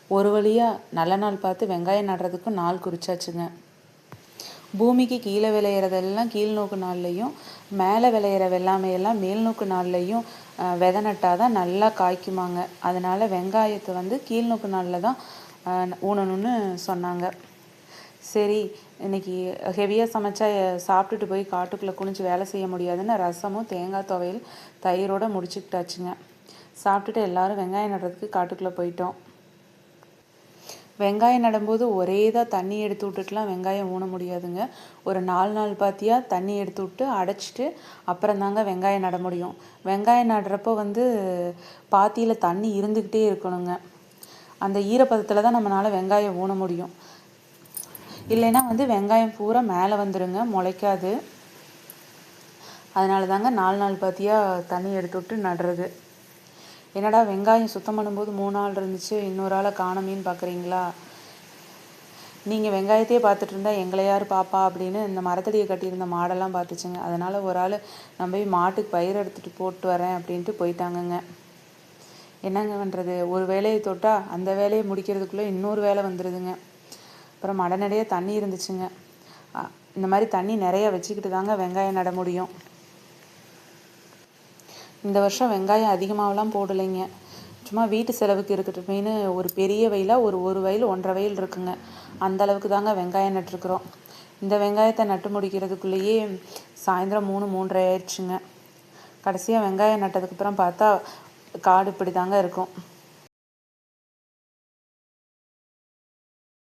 ஒரு வழியாக நல்ல நாள் பார்த்து வெங்காயம் நடுறதுக்கும் நாள் குறிச்சாச்சுங்க. பூமிக்கு கீழே விளையிறதெல்லாம் கீழ்நோக்கு நாள்லையும், மேலே விளையிற வெள்ளாமையெல்லாம் மேல்நோக்கு நாள்லையும் விதை நட்டால் தான் நல்லா காய்க்குமாங்க. அதனால் வெங்காயத்தை கீழ்நோக்கு நாளில் தான் ஊனணும்னு சொன்னாங்க. சரி, இன்னைக்கு ஹெவியாக சமைச்சா சாப்பிட்டுட்டு போய் காட்டுக்குள்ளே குனிஞ்சு வேலை செய்ய முடியாதுன்னு ரசமும் தேங்காய் துவையல் தயிரோடு முடிச்சுக்கிட்டாச்சுங்க. சாப்பிட்டுட்டு எல்லோரும் வெங்காயம் நடுறதுக்கு காட்டுக்குள்ளே போயிட்டோம். வெங்காயம் நடும்போது ஒரே தான் தண்ணி எடுத்து விட்டுட்டுலாம் வெங்காயம் ஊன முடியாதுங்க. ஒரு 4 நாள் பாத்தியாக தண்ணி எடுத்து விட்டு அடைச்சிட்டு அப்புறம் தாங்க வெங்காயம் நட முடியும். வெங்காயம் நடுறப்போ பாத்தியில் தண்ணி இருந்துக்கிட்டே இருக்கணுங்க. அந்த ஈரப்பதத்தில் தான் நம்மளால் வெங்காயம் ஊன முடியும். இல்லைன்னா வெங்காயம் பூரா மேலே வந்துடுங்க, முளைக்காது. அதனால தாங்க 4 நாள் பாத்தியாக தண்ணி எடுத்து விட்டு நடுறது. என்னடா வெங்காயம் சுத்தம் பண்ணும்போது 3 ஆள் இருந்துச்சு, இன்னொரு ஆளை காணமேன்னு பார்க்குறீங்களா? நீங்கள் வெங்காயத்தையே பார்த்துட்டு இருந்தால் எங்களை யார் பாப்பா அப்படின்னு இந்த மரத்தடியை கட்டியிருந்த மாடெல்லாம் பார்த்துச்சுங்க. அதனால் ஒரு ஆள் நம்ம போய் மாட்டுக்கு பயிர் எடுத்துகிட்டு போட்டு வரேன் அப்படின்ட்டு போயிட்டாங்கங்க. என்னங்க பண்ணுறது, ஒரு வேலையை தொட்டால் அந்த வேலையை முடிக்கிறதுக்குள்ளே இன்னொரு வேலை வந்துடுதுங்க. அப்புறம் மடை நிறைய தண்ணி இருந்துச்சுங்க. இந்த மாதிரி தண்ணி நிறைய வச்சுக்கிட்டு தாங்க வெங்காயம் நட முடியும். இந்த வருஷம் வெங்காயம் அதிகமாகலாம் போடலைங்க. சும்மா வீட்டு செலவுக்கு இருக்கட்டுமேனு ஒரு பெரிய வயலாக ஒரு வயல் 1.5 வயல் இருக்குங்க. அந்த அளவுக்கு தாங்க வெங்காயம் நட்டுருக்குறோம். இந்த வெங்காயத்தை நட்டு முடிக்கிறதுக்குள்ளேயே சாயந்தரம் 3-3:30 ஆயிடுச்சுங்க. கடைசியாக வெங்காயம் நட்டதுக்கப்புறம் பார்த்தா காடு இப்படி தாங்க இருக்கும்.